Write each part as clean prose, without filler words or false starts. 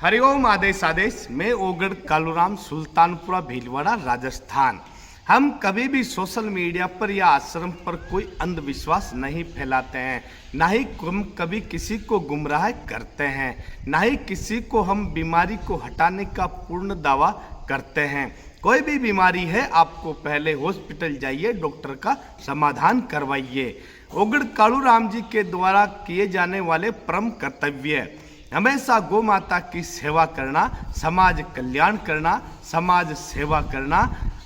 हरिओम आदेश आदेश। मैं ओगढ़ कालूराम, सुल्तानपुरा भीलवाड़ा, राजस्थान। हम कभी भी सोशल मीडिया पर या आश्रम पर कोई अंधविश्वास नहीं फैलाते हैं, ना ही हम कभी किसी को गुमराह करते हैं, ना ही किसी को हम बीमारी को हटाने का पूर्ण दावा करते हैं। कोई भी बीमारी है, आपको पहले हॉस्पिटल जाइए, डॉक्टर का समाधान करवाइए। ओगढ़ कालूराम जी के द्वारा किए जाने वाले परम कर्तव्य हमेशा गौ माता की सेवा करना, समाज कल्याण करना, समाज सेवा करना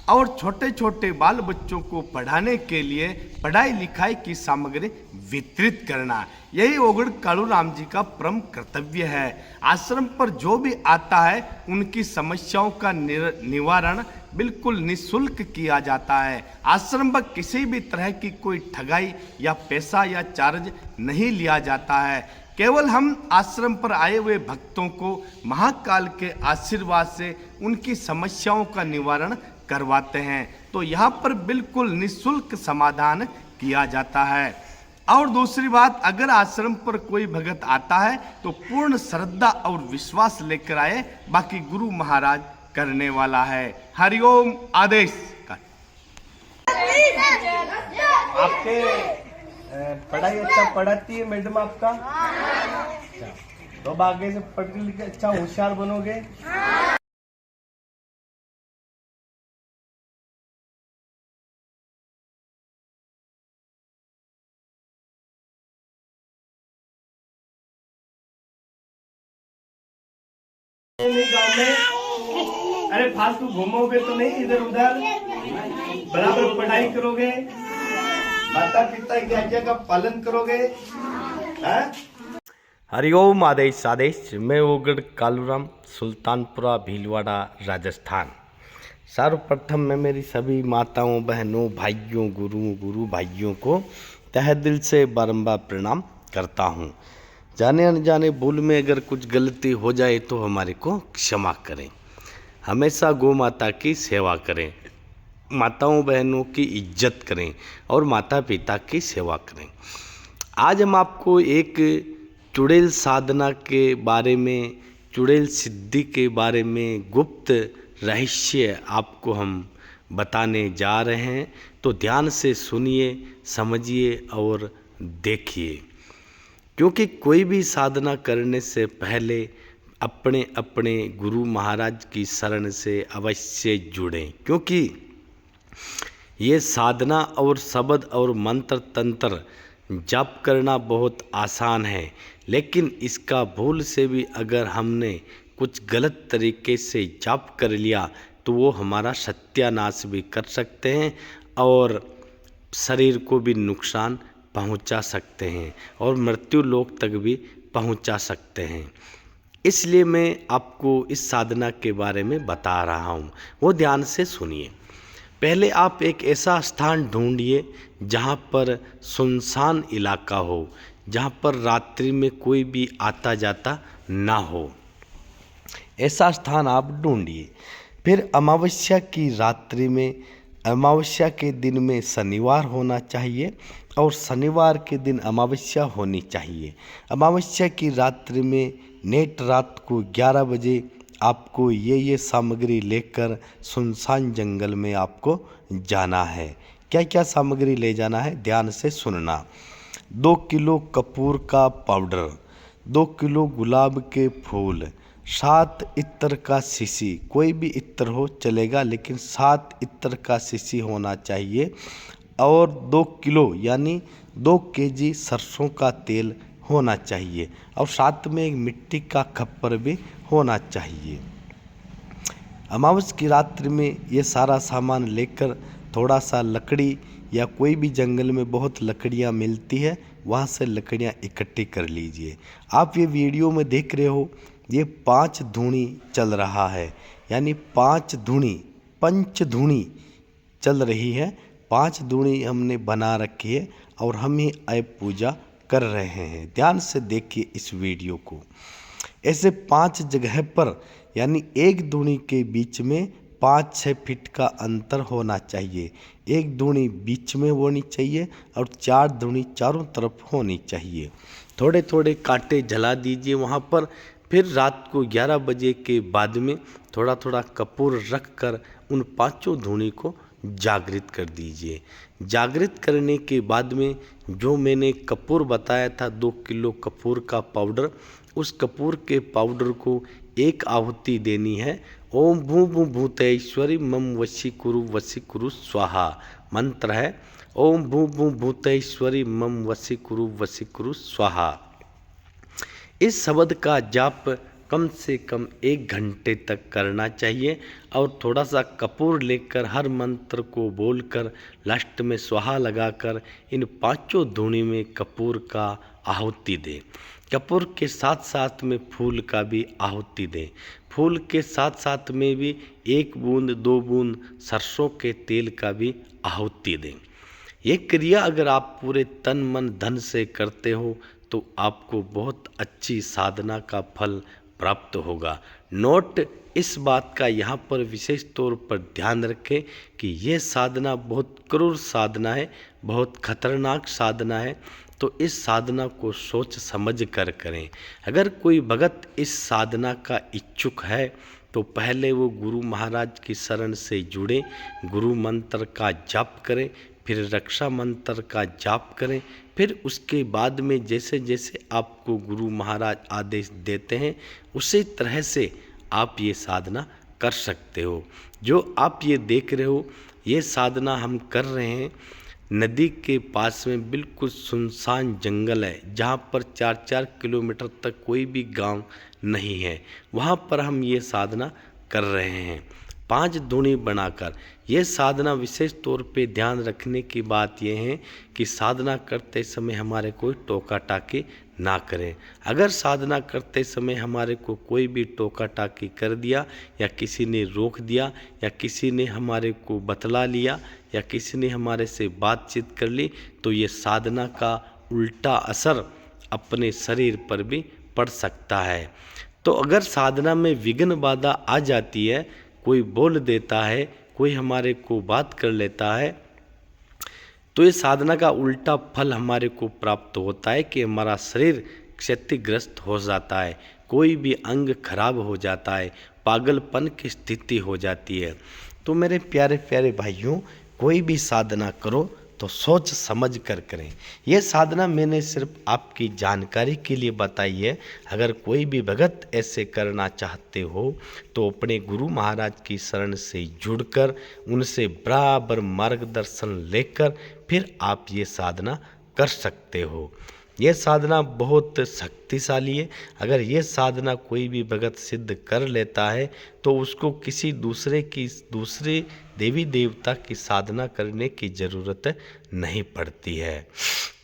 और छोटे छोटे बाल बच्चों को पढ़ाने के लिए पढ़ाई लिखाई की सामग्री वितरित करना, यही ओगढ़ कालूराम जी का परम कर्तव्य है। आश्रम पर जो भी आता है उनकी समस्याओं का निवारण बिल्कुल निःशुल्क किया जाता है। आश्रम पर किसी भी तरह की कोई ठगाई या पैसा या चार्ज नहीं लिया जाता है। केवल हम आश्रम पर आए हुए भक्तों को महाकाल के आशीर्वाद से उनकी समस्याओं का निवारण करवाते हैं। तो यहाँ पर बिल्कुल निःशुल्क समाधान किया जाता है। और दूसरी बात, अगर आश्रम पर कोई भगत आता है तो पूर्ण श्रद्धा और विश्वास लेकर आए, बाकी गुरु महाराज करने वाला है। हरिओम आदेश। आपके पढ़ाई अच्छा पढ़ाती है मैडम आपका? अच्छा, तो अब आगे से पढ़ लिख के अच्छा होशियार बनोगे। गाँव में अरे फालतू घूमोगे तो नहीं, इधर उधर बराबर पढ़ाई करोगे, माता पिता की आज्ञा का पालन करोगे। हरिओम आदेश आदेश। मैं ओगढ़ कालूराम, सुल्तानपुरा भीलवाड़ा, राजस्थान। सर्वप्रथम मैं मेरी सभी माताओं, बहनों, भाइयों, गुरु भाइयों को तहे दिल से बारंबार प्रणाम करता हूँ। जाने अनजाने भूल में अगर कुछ गलती हो जाए तो हमारे को क्षमा करें। हमेशा गौ माता की सेवा करें, माताओं बहनों की इज्जत करें और माता पिता की सेवा करें। आज हम आपको एक चुड़ैल साधना के बारे में, चुड़ैल सिद्धि के बारे में गुप्त रहस्य आपको हम बताने जा रहे हैं। तो ध्यान से सुनिए, समझिए और देखिए, क्योंकि कोई भी साधना करने से पहले अपने अपने गुरु महाराज की शरण से अवश्य जुड़ें, क्योंकि ये साधना और शब्द और मंत्र तंत्र जप करना बहुत आसान है, लेकिन इसका भूल से भी अगर हमने कुछ गलत तरीके से जप कर लिया तो वो हमारा सत्यानाश भी कर सकते हैं और शरीर को भी नुकसान पहुंचा सकते हैं और मृत्यु लोक तक भी पहुंचा सकते हैं। इसलिए मैं आपको इस साधना के बारे में बता रहा हूँ, वो ध्यान से सुनिए। पहले आप एक ऐसा स्थान ढूंढिए जहाँ पर सुनसान इलाका हो, जहाँ पर रात्रि में कोई भी आता जाता ना हो। ऐसा स्थान आप ढूंढिए। फिर अमावस्या की रात्रि में, अमावस्या के दिन में शनिवार होना चाहिए और शनिवार के दिन अमावस्या होनी चाहिए। अमावस्या की रात्रि में नेट रात को 11 बजे आपको ये सामग्री लेकर सुनसान जंगल में आपको जाना है। क्या क्या सामग्री ले जाना है, ध्यान से सुनना। 2 किलो कपूर का पाउडर, 2 किलो गुलाब के फूल, 7 इत्र का शीशी, कोई भी इत्र हो चलेगा लेकिन 7 इत्र का शीशी होना चाहिए, और 2 किलो यानी 2 केजी सरसों का तेल होना चाहिए, और साथ में एक मिट्टी का खप्पर भी होना चाहिए। अमावस्या की रात्रि में ये सारा सामान लेकर थोड़ा सा लकड़ी, या कोई भी जंगल में बहुत लकड़ियाँ मिलती है वहाँ से लकड़ियाँ इकट्ठी कर लीजिए। आप ये वीडियो में देख रहे हो, ये 5 धूनी चल रहा है, यानी 5 धूनी, पंचधूनी चल रही है। 5 धूनी हमने बना रखी है और हम ही आय पूजा कर रहे हैं। ध्यान से देखिए इस वीडियो को। ऐसे 5 जगह पर, यानी एक धूनी के बीच में 5-6 फीट का अंतर होना चाहिए। एक धूनी बीच में होनी चाहिए और 4 धूनी चारों तरफ होनी चाहिए। थोड़े थोड़े कांटे जला दीजिए वहाँ पर, फिर रात को 11 बजे के बाद में थोड़ा थोड़ा कपूर रख कर उन 5 धूनी को जागृत कर दीजिए। जागृत करने के बाद में जो मैंने कपूर बताया था 2 किलो कपूर का पाउडर, उस कपूर के पाउडर को एक आहुति देनी है। ओम भू भू भूतेश्वरी मम वशीकुरु स्वाहा मंत्र है। ओम भू भू भूतेश्वरी मम वशीकुरु स्वाहा। इस शब्द का जाप कम से कम 1 घंटे तक करना चाहिए और थोड़ा सा कपूर लेकर हर मंत्र को बोलकर लास्ट में स्वाहा लगाकर इन 5 धूनी में कपूर का आहुति दें। कपूर के साथ साथ में फूल का भी आहुति दें। फूल के साथ साथ में भी 1 बूंद 2 बूंद सरसों के तेल का भी आहुति दें। ये क्रिया अगर आप पूरे तन मन धन से करते हो तो आपको बहुत अच्छी साधना का फल प्राप्त होगा। नोट इस बात का यहाँ पर विशेष तौर पर ध्यान रखें कि ये साधना बहुत क्रूर साधना है, बहुत खतरनाक साधना है, तो इस साधना को सोच समझ कर करें। अगर कोई भगत इस साधना का इच्छुक है तो पहले वो गुरु महाराज की शरण से जुड़े, गुरु मंत्र का जाप करें, फिर रक्षा मंत्र का जाप करें, फिर उसके बाद में जैसे जैसे आपको गुरु महाराज आदेश देते हैं उसी तरह से आप ये साधना कर सकते हो। जो आप ये देख रहे हो ये साधना हम कर रहे हैं नदी के पास में, बिल्कुल सुनसान जंगल है जहाँ पर 4-4 किलोमीटर तक कोई भी गांव नहीं है। वहाँ पर हम ये साधना कर रहे हैं 5 धूनी बनाकर। यह साधना विशेष तौर पे ध्यान रखने की बात यह है कि साधना करते समय हमारे कोई टोका टाकी ना करें। अगर साधना करते समय हमारे को कोई भी टोका टाकी कर दिया या किसी ने रोक दिया या किसी ने हमारे को बतला लिया या किसी ने हमारे से बातचीत कर ली तो ये साधना का उल्टा असर अपने शरीर पर भी पड़ सकता है। तो अगर साधना में विघ्न बाधा आ जाती है, कोई बोल देता है, कोई हमारे को बात कर लेता है, तो ये साधना का उल्टा फल हमारे को प्राप्त होता है कि हमारा शरीर क्षतिग्रस्त हो जाता है, कोई भी अंग खराब हो जाता है, पागलपन की स्थिति हो जाती है। तो मेरे प्यारे प्यारे भाइयों, कोई भी साधना करो तो सोच समझ कर करें। यह साधना मैंने सिर्फ आपकी जानकारी के लिए बताई है। अगर कोई भी भगत ऐसे करना चाहते हो तो अपने गुरु महाराज की शरण से जुड़कर उनसे बराबर मार्गदर्शन लेकर फिर आप ये साधना कर सकते हो। यह साधना बहुत शक्तिशाली है। अगर यह साधना कोई भी भगत सिद्ध कर लेता है तो उसको किसी दूसरे देवी देवता की साधना करने की ज़रूरत नहीं पड़ती है।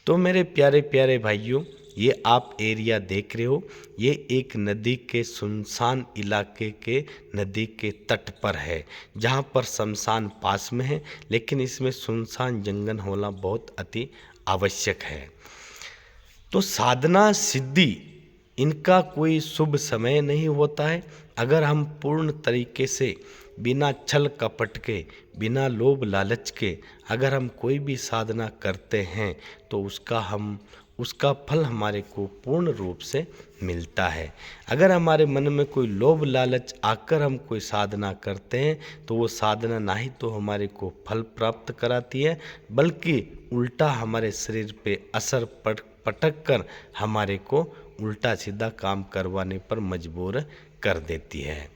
तो मेरे प्यारे प्यारे भाइयों, ये आप एरिया देख रहे हो, ये एक नदी के सुनसान इलाके के नदी के तट पर है जहाँ पर शमशान पास में है, लेकिन इसमें सुनसान जंगल होना बहुत अति आवश्यक है। तो साधना सिद्धि इनका कोई शुभ समय नहीं होता है। अगर हम पूर्ण तरीके से बिना छल कपट के, बिना लोभ लालच के अगर हम कोई भी साधना करते हैं तो उसका फल हमारे को पूर्ण रूप से मिलता है। अगर हमारे मन में कोई लोभ लालच आकर हम कोई साधना करते हैं तो वो साधना ना ही तो हमारे को फल प्राप्त कराती है, बल्कि उल्टा हमारे शरीर पे असर पटक कर हमारे को उल्टा सीधा काम करवाने पर मजबूर कर देती है।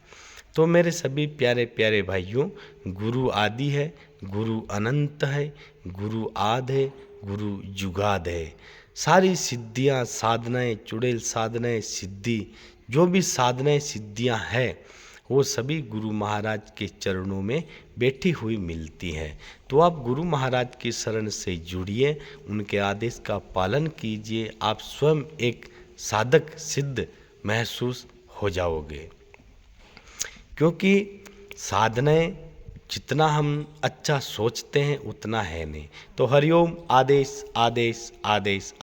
तो मेरे सभी प्यारे प्यारे भाइयों, गुरु आदि है, गुरु अनंत है, गुरु आद है, गुरु जुगाद है। सारी सिद्धियां, साधनाएं, चुड़ैल साधनाएं, सिद्धि, जो भी साधनाएं सिद्धियां हैं वो सभी गुरु महाराज के चरणों में बैठी हुई मिलती हैं। तो आप गुरु महाराज की शरण से जुड़िए, उनके आदेश का पालन कीजिए, आप स्वयं एक साधक सिद्ध महसूस हो जाओगे। क्योंकि साधनाएं जितना हम अच्छा सोचते हैं उतना है नहीं। तो हरिओम। आदेश आदेश आदेश।